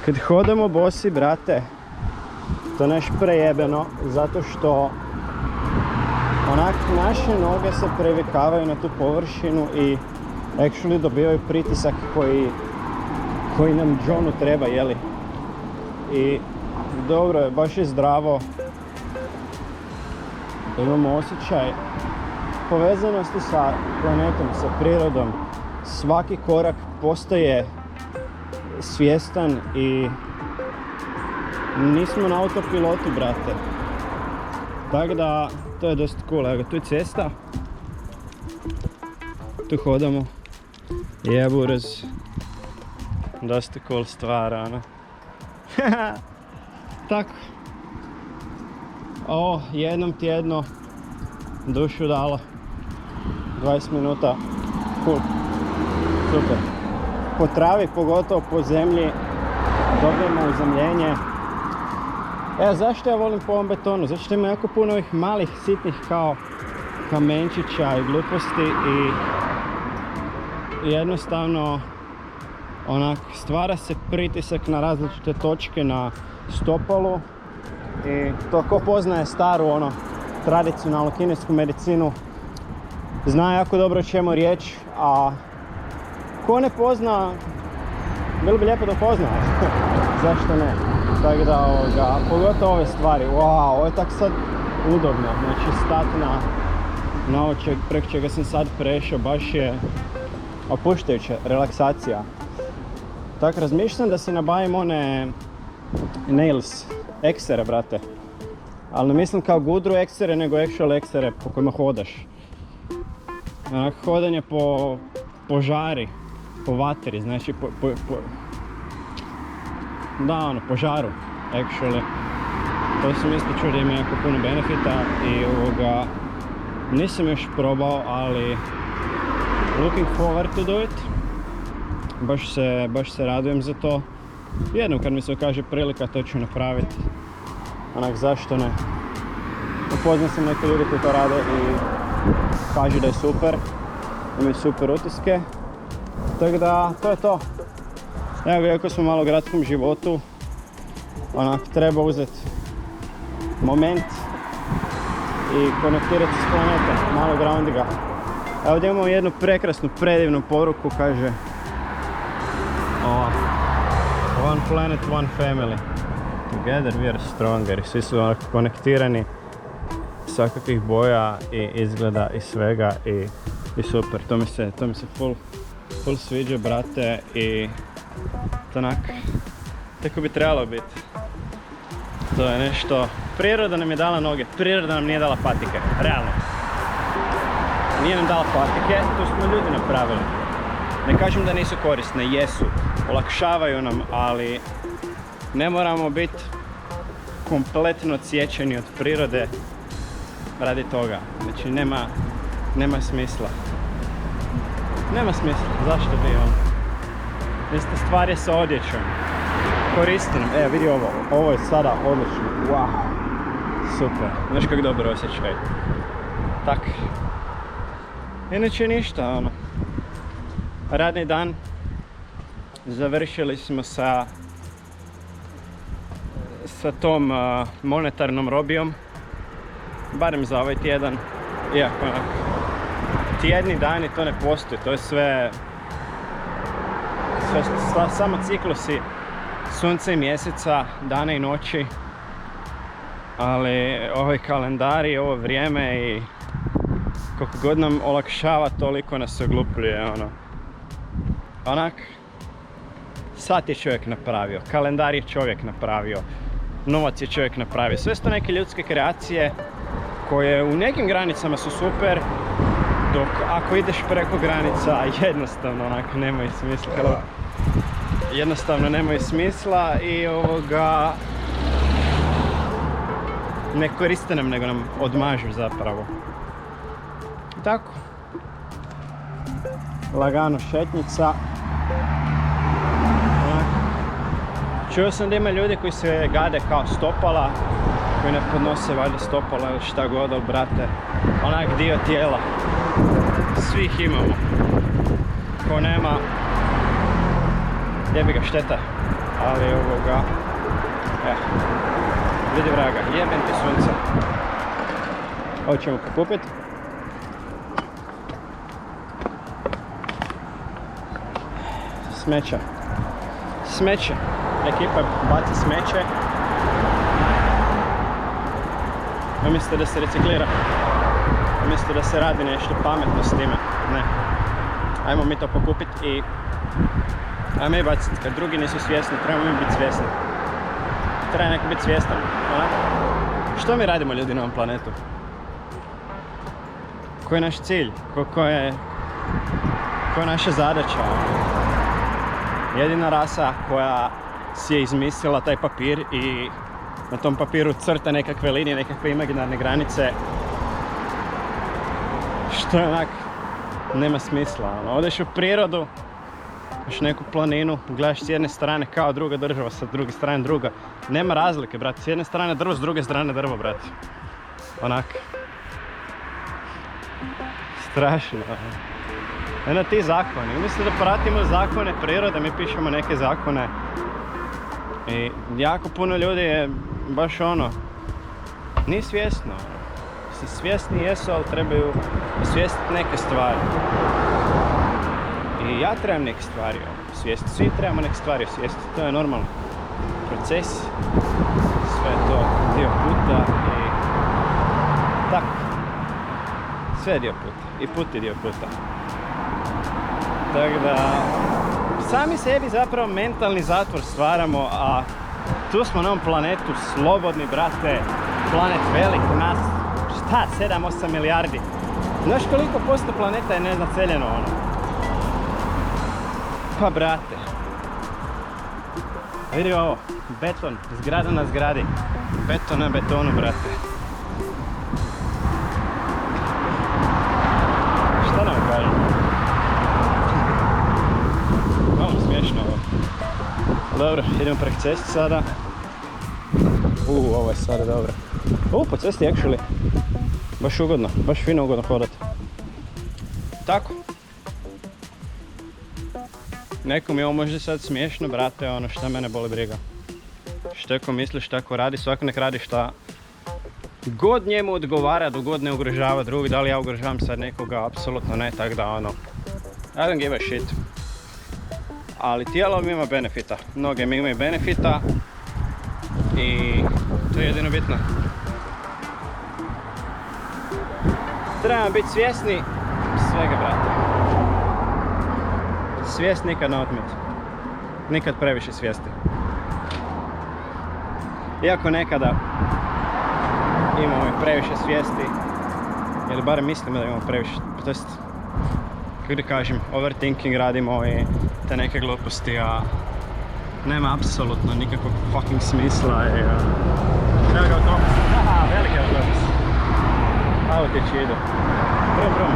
Kad hodamo bosi, brate, to je neš prejebeno, zato što onak naše noge se previkavaju na tu površinu i actually dobivaju pritisak koji nam Johnu treba, jeli? I dobro je, baš je zdravo. Imamo osjećaj povezanosti sa planetom, sa prirodom. Svaki korak postaje svjestan i nismo na autopilotu, brate. Tako da, to je dosta cool. Evo ga, tu je cesta. Tu hodamo. Jeburez. Dosta cool stvar, ono. Tako. Ovo jednom tjedno dušu dalo. 20 minuta. Cool. Super. Po travi, pogotovo po zemlji, dobijemo uzemljenje. Evo, zašto ja volim po ovom betonu? Zato što ima jako puno ovih malih, sitnih kao kamenčića i gluposti i jednostavno onak stvara se pritisak na različite točke na stopalu i to ko poznaje staru tradicionalnu kinesku medicinu zna jako dobro o čemu je riječ, a ko ne pozna, bilo bi lijepo da pozna. Zašto ne? Tako da pogotovo ove stvari, wow, ovo je tako sad udobno, znači stati na ovo preko čega sam sad prešao, baš je opuštajuća relaksacija. Tako razmišljam da si nabavim one nails, eksere, brate. Ali ne mislim kao gudru eksere, nego actual eksere po kojima hodaš. Hodanje po žari, po vatri, znači po žaru, actually. To sam isto čuo da ima jako puno benefita i nisam još probao, ali looking forward to do it. Baš se radujem za to. Jednom kad mi se okaže prilika, to ću napraviti. Onak, zašto ne? Upoznao sam neke ljudi koji to rade i kažu da je super. Imaju super utiske. Tako da, to je to. Evo ga, iako smo malo u gradskom životu, onak, treba uzeti moment i konektirati se s planetom, malo groundi ga. Evo ovdje imamo jednu prekrasnu, predivnu poruku, kaže One planet, one family. Together we are stronger. Svi su onako konektirani, svakakvih boja i izgleda i svega i super. To mi se full sviđa, brate, i to onak, tako bi trebalo biti. To je nešto, priroda nam je dala noge, priroda nam nije dala patike, realno. Nije nam dala patike, to smo ljudi napravili. Ne kažem da nisu korisne, jesu, olakšavaju nam, ali ne moramo biti kompletno odsječeni od prirode radi toga. Znači nema smisla. Nema smisla, zašto bi on? Ista stvar je sa odjećom. Koristim, vidi ovo je sada odlično, wow, super, znaš kako dobro osjećaj. Tak. Inače ništa, radni dan, završili smo sa tom monetarnom robijom, barem za ovaj tjedan, iako tjedni dani to ne postoji, to je sve samo ciklusi sunca i mjeseca, dana i noći, ali ovaj kalendar i ovo vrijeme i koliko god nam olakšava, toliko nas oglupljuje, onak, sat je čovjek napravio, kalendar je čovjek napravio, novac je čovjek napravio, sve su to neke ljudske kreacije koje u nekim granicama su super, dok ako ideš preko granica jednostavno onak nemaju smisla. Jednostavno nemaju smisla i ne koriste nam, nego nam odmažu zapravo. Tako. Lagano šetnica. Čuo sam da ima ljudi koji se gade kao stopala, koji ne podnose valjda stopala ili šta god, ali brate, onak dio tijela. Svih imamo. Ko nema, jebi ga šteta, ali ovoga, vidi vraga, jebem ti sunce. Ovo ćemo pokupit. Smeće, ekipa baci smeće, umjesto da se reciklira, umjesto da se radi nešto pametno s time, ne. Ajmo mi to pokupiti i ajmo i baciti. Kad drugi nisu svjesni, trebamo mi biti svjesni. Treba neko biti svjestan. Što mi radimo ljudi na ovom planetu? Koji je naš cilj? Koja je naša zadaća? Jedina rasa koja si je izmislila taj papir i na tom papiru crta nekakve linije, nekakve imaginarne granice, što je onak, nema smisla. Odeš u prirodu, još neku planinu, gledaš s jedne strane kao druga država, sa druge strane druga. Nema razlike, brate, s jedne strane drvo, s druge strane drvo, brate. Onak. Strašno. Eno ti zakoni, umjesto da pratimo zakone prirode, mi pišemo neke zakone. I jako puno ljudi je baš ono, nije svjesno. Svjesni jesu, ali trebaju osvijestiti neke stvari. I ja trebam neke stvari osvijestiti, svi trebamo neke stvari osvijestiti, to je normalno. Proces, sve je to dio puta i tako. Sve je dio puta i put je dio puta. Tako da, sami sebi zapravo mentalni zatvor stvaramo, a tu smo na ovom planetu slobodni, brate, planet velik, nas, šta, 7-8 milijardi. Znaš koliko posto planeta je nenaseljeno ono? Pa brate, vidi ovo, beton, zgrada na zgradi, beton na betonu, brate. Šta nam kažem? Malo smiješno ovo. Dobro, idemo preko cesti sada. Ovo je sada dobro. Po cesti actually, baš ugodno, baš fino ugodno hodati. Tako. Nekom je ovo možda sad smiješno, brate, ono šta mene boli briga. Što ko misli, šta ko radi, svako nek radi šta god njemu odgovara, dok god ne ugrožava drugi. Da li ja ugrožavam sad nekoga, apsolutno ne, tak da ono, I don't give a shit. Ali tijelo mi ima benefita, noge mi imaju benefita i to je jedino bitno. Trebamo biti svjesni svega, brate. Svijest nikad ne odmet. Nikad previše svijesti. Iako nekada imamo i previše svijesti, ili barem mislimo da imamo previše, to jest, kako da kažem, overthinking radimo i te neke gluposti, a nema apsolutno nikakvog fucking smisla i evo ga autobus. Aha, veliki autobus. Autići idu. Brum, brum.